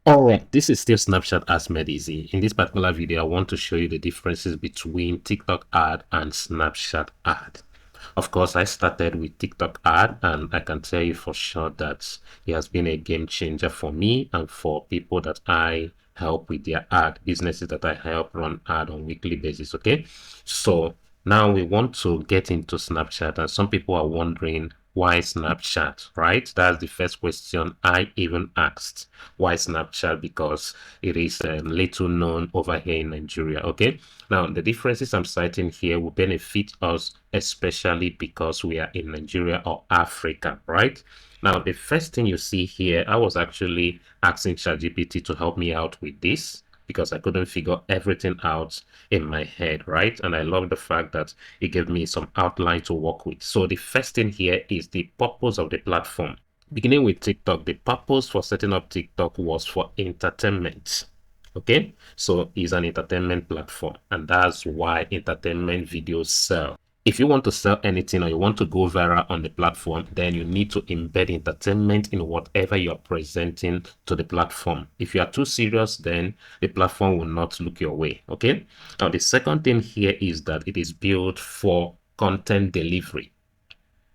Alright, this is still Snapchat Ads Made Easy. In this particular video, I want to show you the differences between TikTok ad and Snapchat ad. Of course, I started with TikTok ad, and I can tell you for sure that it has been a game changer for me and for people that I help with their ad, businesses that I help run ad on weekly basis. Okay, so now we want to get into Snapchat, and some people are wondering why Snapchat, right? That's the first question I even asked. Why Snapchat? Because it is little known over here in Nigeria. Okay, now the differences I'm citing here will benefit us, especially because we are in Nigeria or Africa, right? Now, the first thing you see here, I was actually asking ChatGPT to help me out with this because I couldn't figure everything out in my head, right? And I love the fact that it gave me some outline to work with. So the first thing here is the purpose of the platform. Beginning with TikTok, the purpose for setting up TikTok was for entertainment. Okay, so it's an entertainment platform, and that's why entertainment videos sell. If you want to sell anything or you want to go viral on the platform, then you need to embed entertainment in whatever you're presenting to the platform. If you are too serious, then the platform will not look your way. Okay, now the second thing here is that it is built for content delivery.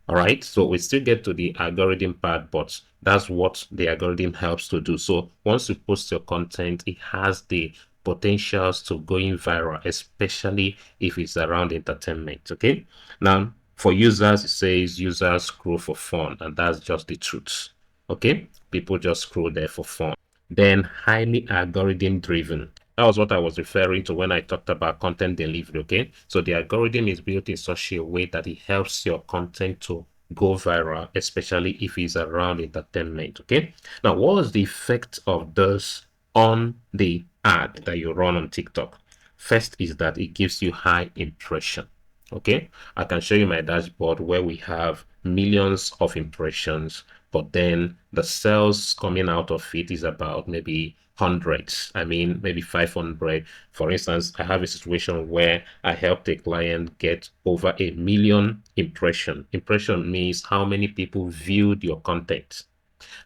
All right, so we still get to the algorithm part, but that's what the algorithm helps to do. So once you post your content, it has the potentials to going viral, especially if it's around entertainment. Okay, now for users, it says users scroll for fun, and that's just the truth. Okay, people just scroll there for fun. Then highly algorithm driven. That was what I was referring to when I talked about content delivery. Okay, so the algorithm is built in such a way that it helps your content to go viral, especially if it's around entertainment. Okay, now what is the effect of this on the ad that you run on TikTok? First is that it gives you high impression. Okay, I can show you my dashboard where we have millions of impressions, but then the sales coming out of it is about maybe hundreds. I mean, maybe 500. For instance, I have a situation where I helped a client get over 1 million impression. Impression means how many people viewed your content.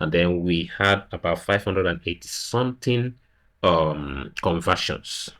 And then we had about 580 something conversions.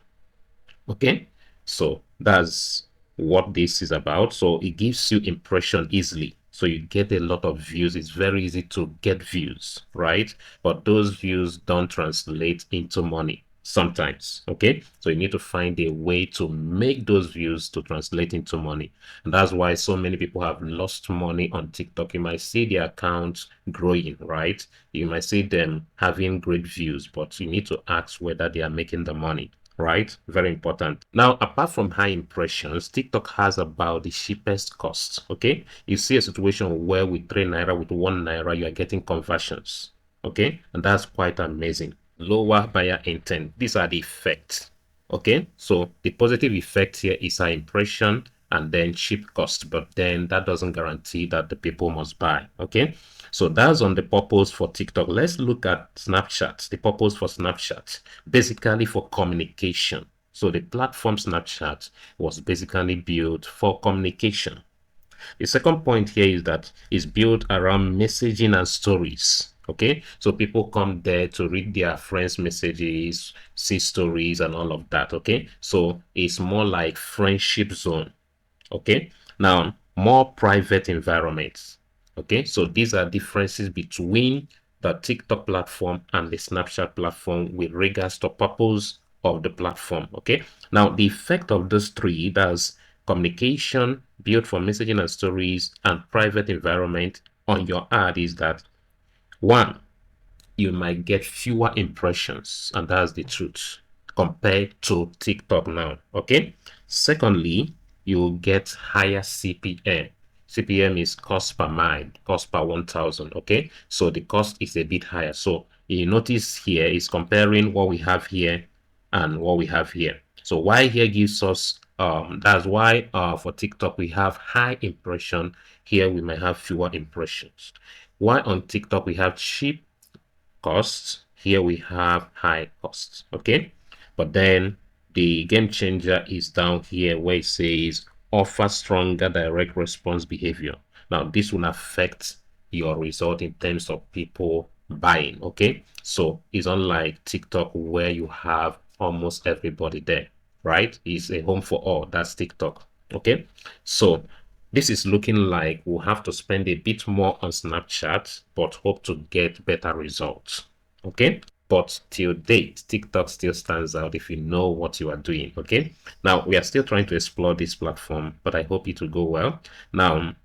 Okay, so that's what this is about. So it gives you impression easily, so you get a lot of views. It's very easy to get views, right? But those views don't translate into money sometimes. Okay, so you need to find a way to make those views to translate into money, and that's why so many people have lost money on TikTok. You might see their accounts growing, right? You might see them having great views, but you need to ask whether they are making the money, right? Very important. Now, apart from high impressions, TikTok has about the cheapest cost. Okay, you see a situation where with 3 naira, with 1 naira, you are getting conversions. Okay, and that's quite amazing. Lower buyer intent. These are the effects. Okay, so the positive effect here is high impression and then cheap cost, but then that doesn't guarantee that the people must buy. Okay, so that's on the purpose for TikTok. Let's look at Snapchat. The purpose for Snapchat, basically for communication. So the platform Snapchat was basically built for communication. The second point here is that it's built around messaging and stories. Okay, so people come there to read their friends' messages, see stories, and all of that. Okay, so it's more like friendship zone. Okay, now more private environments. Okay, so these are differences between the TikTok platform and the Snapchat platform with regards to purpose of the platform. Okay, now the effect of those three, that's communication, built for messaging and stories, and private environment on your ad, is that one, you might get fewer impressions, and that's the truth, compared to TikTok now. Okay, secondly, you'll get higher CPM. CPM is cost per mile, cost per 1,000. Okay, so the cost is a bit higher. So you notice here is comparing what we have here and what we have here. So why here gives us that's why for TikTok we have high impression. Here we may have fewer impressions. Why on TikTok we have cheap costs, here we have high costs. Okay, but then the game changer is down here where it says offer stronger direct response behavior. Now this will affect your result in terms of people buying. Okay, so it's unlike TikTok where you have almost everybody there, right? It's a home for all. That's TikTok. Okay, so this is looking like we'll have to spend a bit more on Snapchat, but hope to get better results. Okay, but till date, TikTok still stands out if you know what you are doing. Okay, now we are still trying to explore this platform, but I hope it will go well. Now,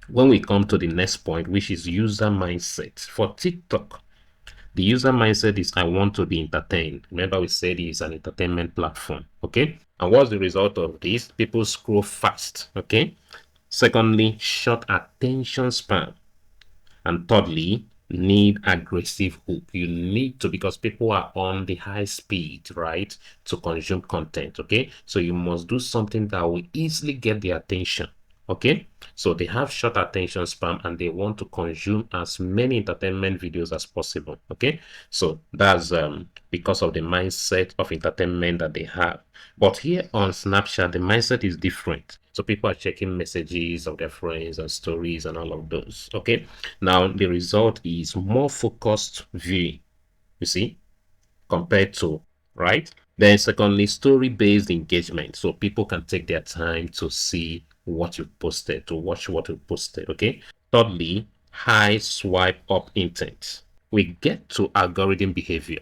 when we come to the next point, which is user mindset for TikTok, the user mindset is I want to be entertained. Remember, we said it's an entertainment platform. Okay, and what's the result of this? People scroll fast. Okay, secondly, short attention span. And thirdly, need aggressive hook. You need to, because people are on the high speed, right, to consume content. Okay, so you must do something that will easily get their attention. Okay, so they have short attention span and they want to consume as many entertainment videos as possible. Okay, so that's because of the mindset of entertainment that they have. But here on Snapchat, the mindset is different. So people are checking messages of their friends and stories and all of those. Okay, now the result is more focused viewing, you see, compared to, right? Then secondly, story-based engagement. So people can take their time to see what you posted, to watch what you posted. Okay. Thirdly, high swipe up intent. We get to algorithm behavior.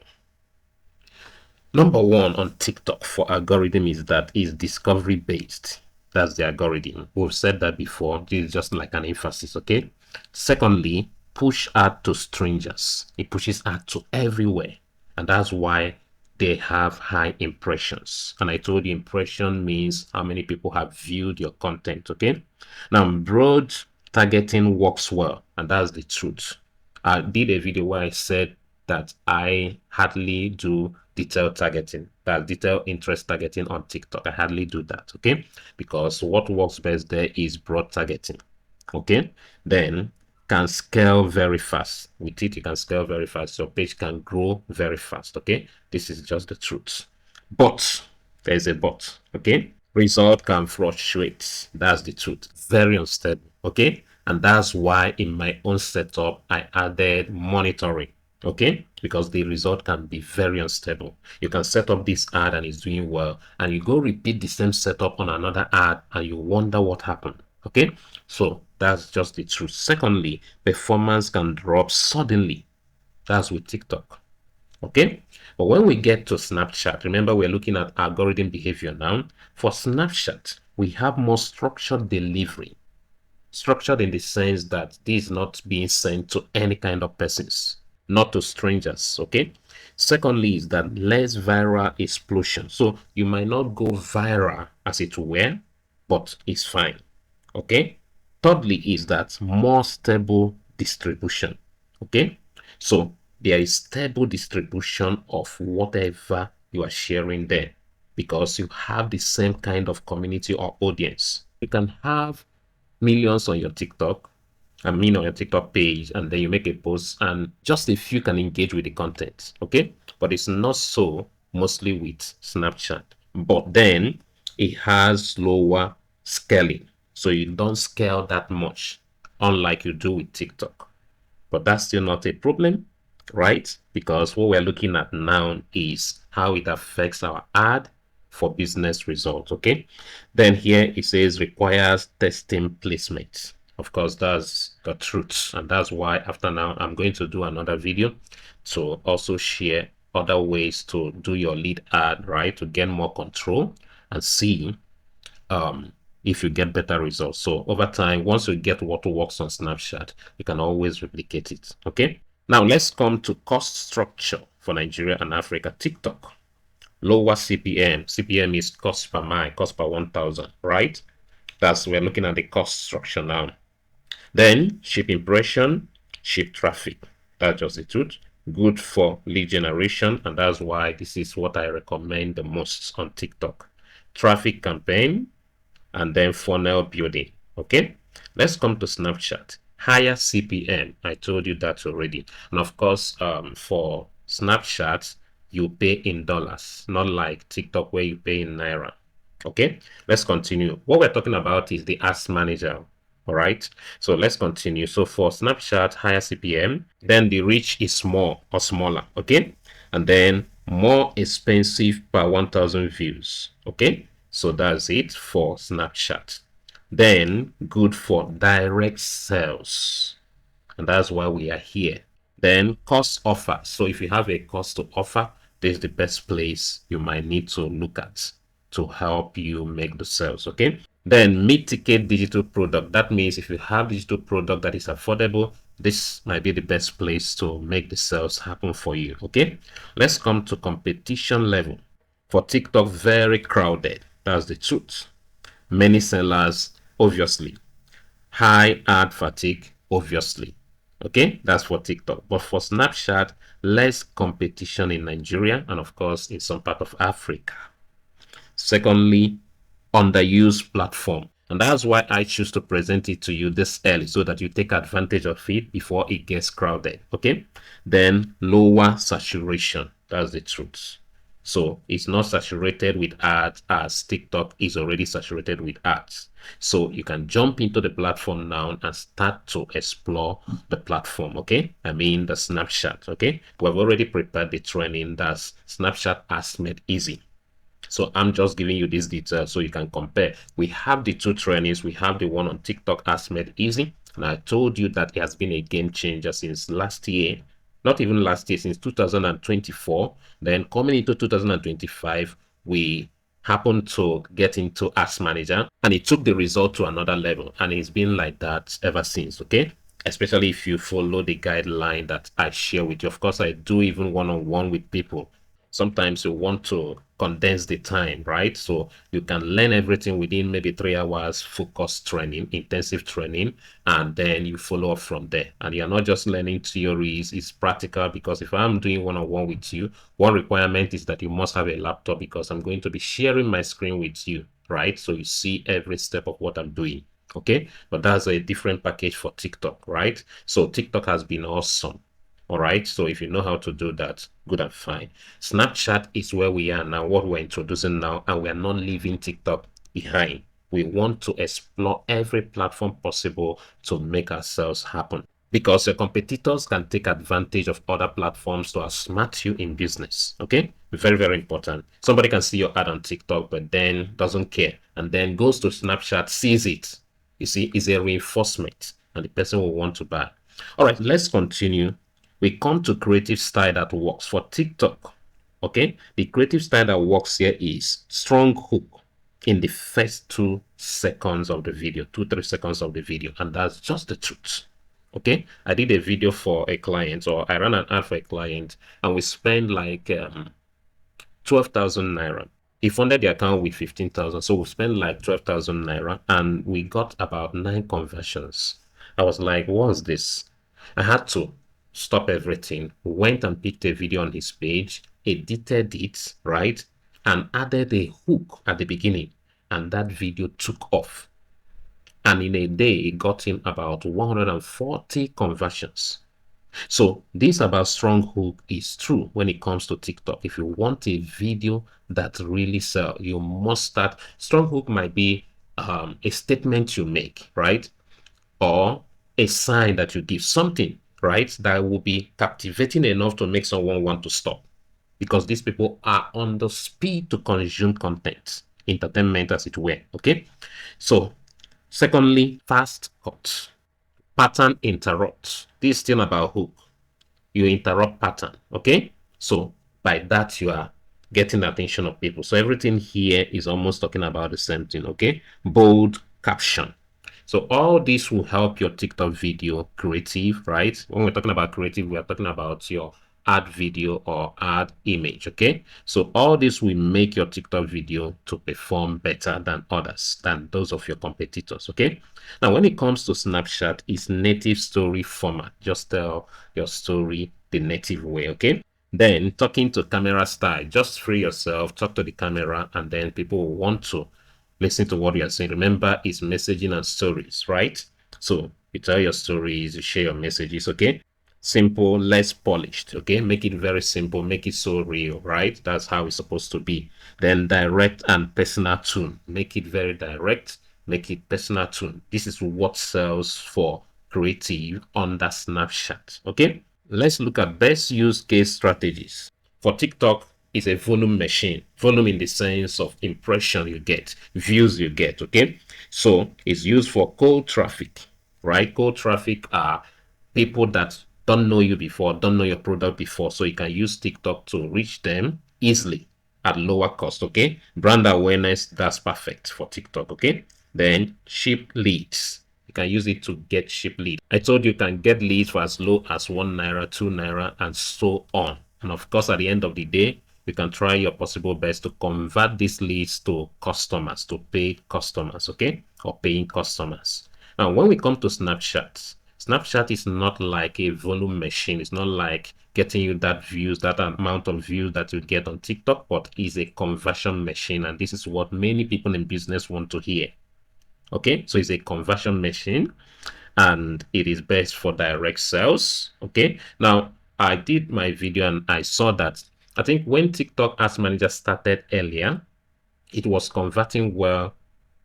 Number one on TikTok for algorithm is that is discovery based. That's the algorithm. We've said that before. This is just like an emphasis, okay? Secondly, push ad to strangers. It pushes ad to everywhere. And that's why they have high impressions. And I told you impression means how many people have viewed your content, okay? Now, broad targeting works well, and that's the truth. I did a video where I said that I hardly do detailed targeting, that detailed interest targeting on TikTok. I hardly do that, okay? Because what works best there is broad targeting, okay? Then can scale very fast. With it, you can scale very fast. Your page can grow very fast, okay? This is just the truth. But there's a but, okay? Result can fluctuate. That's the truth. Very unstable, okay? And that's why in my own setup, I added monitoring, okay? Because the result can be very unstable. You can set up this ad and it's doing well, and you go repeat the same setup on another ad and you wonder what happened, okay? So that's just the truth. Secondly, performance can drop suddenly. That's with TikTok. Okay, but when we get to Snapchat, remember we're looking at algorithm behavior now. For Snapchat, we have more structured delivery. Structured in the sense that this is not being sent to any kind of persons, not to strangers. Okay, secondly is that less viral explosion. So you might not go viral as it were, but it's fine. Okay, thirdly is that more stable distribution. Okay, so there is stable distribution of whatever you are sharing there because you have the same kind of community or audience. You can have millions on your TikTok, I mean on your TikTok page, and then you make a post and just a few can engage with the content, okay? But it's not so mostly with Snapchat. But then it has lower scaling. So you don't scale that much, unlike you do with TikTok. But that's still not a problem, right? Because what we're looking at now is how it affects our ad for business results, okay? Then here it says requires testing placement. Of course, that's the truth. And that's why after now, I'm going to do another video to also share other ways to do your lead ad, right? To get more control and see if you get better results. So over time, once you get what works on Snapchat, you can always replicate it. Okay. Now let's come to cost structure for Nigeria and Africa. TikTok, lower CPM. CPM is cost per mile, cost per 1,000, right? We're looking at the cost structure now. Then ship impression, ship traffic. That's just the truth. Good for lead generation, and that's why this is what I recommend the most on TikTok. Traffic campaign, and then funnel building. Okay, let's come to Snapchat. Higher CPM. I told you that already. And of course, for Snapchat, you pay in dollars, not like TikTok where you pay in Naira. Okay, let's continue. What we're talking about is the Ads Manager. All right, so let's continue. So for Snapchat, higher CPM, then the reach is small or smaller, okay? And then more expensive per 1,000 views, okay? So that's it for Snapchat. Then good for direct sales, and that's why we are here. Then cost offer. So if you have a cost to offer, this is the best place you might need to look at to help you make the sales, okay? Then mid-ticket digital product. That means if you have digital product that is affordable, this might be the best place to make the sales happen for you, okay? Let's come to competition level. For TikTok, very crowded. That's the truth. Many sellers, obviously. High ad fatigue, obviously. Okay, that's for TikTok. But for Snapchat, less competition in Nigeria and of course in some part of Africa. Secondly, underused platform. And that's why I choose to present it to you this early so that you take advantage of it before it gets crowded. Okay. Then lower saturation. That's the truth. So it's not saturated with ads as TikTok is already saturated with ads. So you can jump into the platform now and start to explore the platform. Okay. I mean the Snapchat. Okay. We've already prepared the training. That's Snapchat Ads Made Easy. So I'm just giving you these details so you can compare. We have the two trainings. We have the one on TikTok Ads Made Easy. And I told you that it has been a game changer since last year. Not even last year, since 2024. Then coming into 2025, we happened to get into Ads Manager and it took the result to another level. And it's been like that ever since, okay? Especially if you follow the guideline that I share with you. Of course, I do even one-on-one with people. Sometimes you want to condense the time, right? So you can learn everything within maybe 3 hours, focused training, intensive training, and then you follow up from there. And you're not just learning theories, it's practical, because if I'm doing one-on-one with you, one requirement is that you must have a laptop because I'm going to be sharing my screen with you, right? So you see every step of what I'm doing. Okay, but that's a different package for TikTok, right? So TikTok has been awesome. All right, so if you know how to do that, good and fine. Snapchat is where we are now, what we're introducing now, and we are not leaving TikTok behind. We want to explore every platform possible to make ourselves happen, because your competitors can take advantage of other platforms to outsmart you in business. Okay, very, very important. Somebody can see your ad on TikTok but then doesn't care and then goes to Snapchat, sees it. You see, it's a reinforcement and the person will want to buy. All right, let's continue. We come to creative style that works for TikTok. Okay, the creative style that works here is strong hook in the first 2 seconds of the video, 2-3 seconds of the video, and that's just the truth. Okay, I did a video for a client, or I ran an ad for a client, and we spent like 12,000 naira. He funded the account with 15,000, so we spent like 12,000 naira, and we got about 9 conversions. I was like, what's this? I had to stop everything, went and picked a video on his page, edited it, right, and added a hook at the beginning, and that video took off. And in a day, it got him about 140 conversions. So this about strong hook is true when it comes to TikTok. If you want a video that really sells, you must start. Strong hook might be a statement you make, right? Or a sign that you give, something, right, that will be captivating enough to make someone want to stop. Because these people are on the speed to consume content, entertainment as it were, okay? So secondly, fast cut. Pattern interrupt. This is still about hook. You interrupt pattern, okay? So by that, you are getting the attention of people. So everything here is almost talking about the same thing, okay? Bold caption. So all this will help your TikTok video creative, right? When we're talking about creative, we are talking about your ad video or ad image, okay? So all this will make your TikTok video to perform better than others, than those of your competitors, okay? Now, when it comes to Snapchat, it's native story format. Just tell your story the native way, okay? Then talking to camera style, just free yourself, talk to the camera, and then people will want to listen to what you're saying. Remember, it's messaging and stories, right? So you tell your stories, you share your messages, okay? Simple, less polished, okay? Make it very simple, make it so real, right? That's how it's supposed to be. Then direct and personal tone. Make it very direct, make it personal tune. This is what sells for creative under Snapchat. Okay, let's look at best use case strategies. For TikTok, it's a volume machine. Volume in the sense of impression you get, views you get. Okay, so it's used for cold traffic, right? Cold traffic are people that don't know you before, don't know your product before, so you can use TikTok to reach them easily at lower cost. Okay, brand awareness, that's perfect for TikTok. Okay, then cheap leads, you can use it to get cheap leads. I told you can get leads for as low as 1 naira, 2 naira, and so on. And of course, at the end of the day, you can try your possible best to convert these leads to customers, to paid customers. Okay, or paying customers. Now, when we come to Snapchat, Snapchat is not like a volume machine. It's not like getting you that views, that amount of views that you get on TikTok, but is a conversion machine. And this is what many people in business want to hear. Okay, so it's a conversion machine and it is best for direct sales. Okay, now I did my video and I saw that I think when TikTok Ads Manager started earlier, it was converting well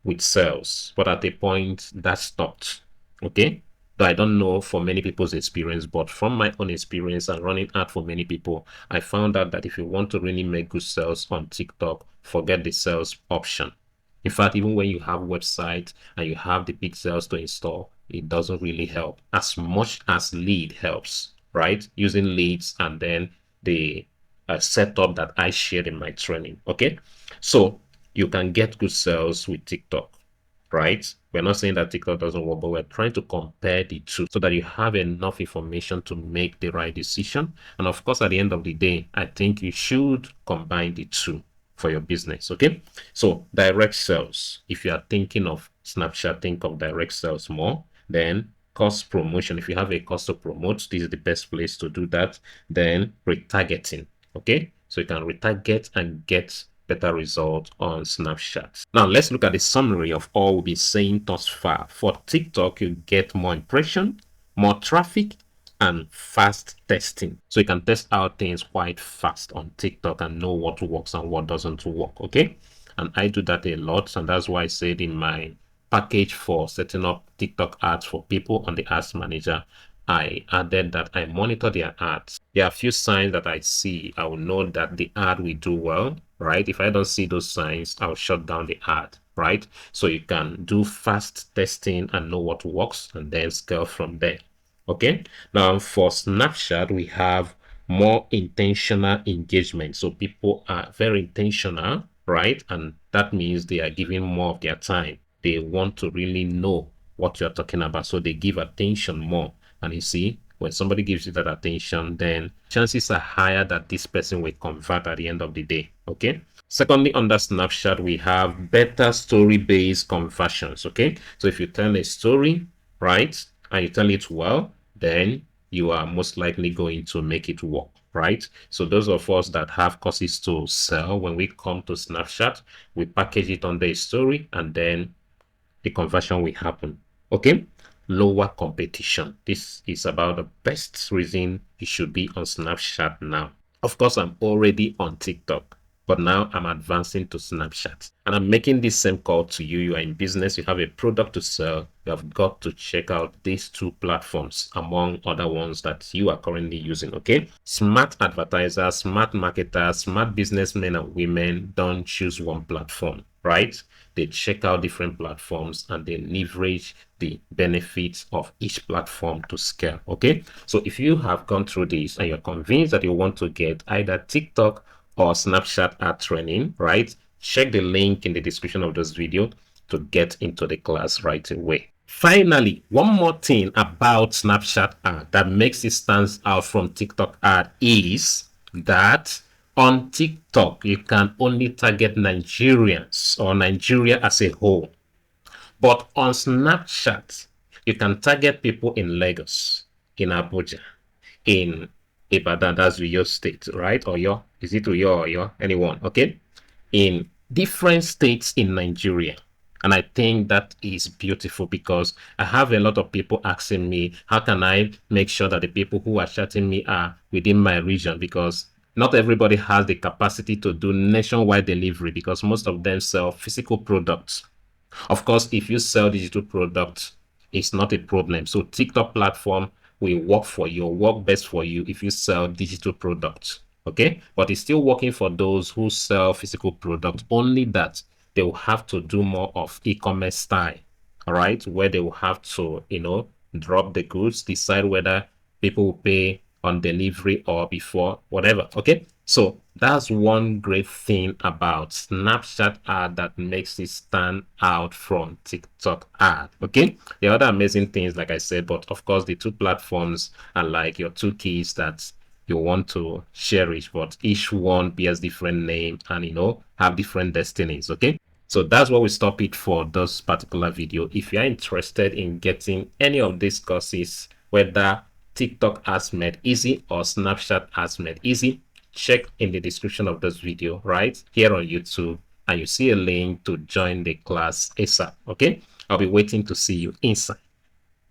with sales, but at a point that stopped. Okay, though I don't know for many people's experience, but from my own experience and running ad for many people, I found out that if you want to really make good sales on TikTok, forget the sales option. In fact, even when you have website and you have the pixels to install, it doesn't really help as much as lead helps, right? Using leads and then the setup that I shared in my training. Okay, so you can get good sales with TikTok, right? We're not saying that TikTok doesn't work, but we're trying to compare the two so that you have enough information to make the right decision. And of course, at the end of the day, I think you should combine the two for your business. Okay, so direct sales, if you are thinking of Snapchat, think of direct sales more. Then cost promotion, if you have a cost to promote, this is the best place to do that. Then retargeting. Okay, so you can retarget and get better result on Snapchat. Now let's look at the summary of all we've been saying thus far. For TikTok, you get more impression, more traffic, and fast testing. So you can test out things quite fast on TikTok and know what works and what doesn't work. Okay, and I do that a lot, and that's why I said in my package for setting up TikTok ads for people on the Ads Manager, I added that I monitor their ads. There are a few signs that I see. I will know that the ad will do well, right? If I don't see those signs, I'll shut down the ad, right? So you can do fast testing and know what works and then scale from there. Okay, now for Snapchat, we have more intentional engagement. So people are very intentional, right? And that means they are giving more of their time. They want to really know what you're talking about, so they give attention more. And you see, when somebody gives you that attention, then chances are higher that this person will convert at the end of the day. Okay, secondly, under Snapchat, we have better story-based conversions. Okay, so if you tell a story, right, and you tell it well, then you are most likely going to make it work, right? So those of us that have courses to sell, when we come to Snapchat, we package it under a story and then the conversion will happen. Okay, lower competition. This is about the best reason you should be on Snapchat now. Of course, I'm already on TikTok, but now I'm advancing to Snapchat. And I'm making this same call to you. You are in business, you have a product to sell, you have got to check out these two platforms among other ones that you are currently using. Okay, smart advertisers, smart marketers, smart businessmen and women don't choose one platform, right? They check out different platforms and they leverage the benefits of each platform to scale. Okay, so if you have gone through this and you're convinced that you want to get either TikTok or Snapchat ad training, right, check the link in the description of this video to get into the class right away. Finally, one more thing about Snapchat ad that makes it stand out from TikTok ad is that on TikTok, you can only target Nigerians or Nigeria as a whole. But on Snapchat, you can target people in Lagos, in Abuja, in Ibadan, that's Uyo State, right? Oyo, is it Uyo or Oyo? Anyone, okay? In different states in Nigeria. And I think that is beautiful because I have a lot of people asking me, how can I make sure that the people who are chatting me are within my region? Because not everybody has the capacity to do nationwide delivery because most of them sell physical products. Of course, if you sell digital products, it's not a problem. So TikTok platform will work for you, work best for you if you sell digital products. Okay, but it's still working for those who sell physical products, only that they will have to do more of e-commerce style. All right, where they will have to, drop the goods, decide whether people will pay on delivery or before, whatever. Okay, so that's one great thing about Snapchat ad that makes it stand out from TikTok ad. Okay, the other amazing things, like I said, but of course the two platforms are like your two keys that you want to cherish, but each one bears different name and have different destinies. Okay, so that's where we stop it for this particular video. If you're interested in getting any of these courses, whether TikTok Ads Made Easy or Snapchat Ads Made Easy, check in the description of this video right here on YouTube, and you see a link to join the class ASAP. Okay, I'll be waiting to see you inside.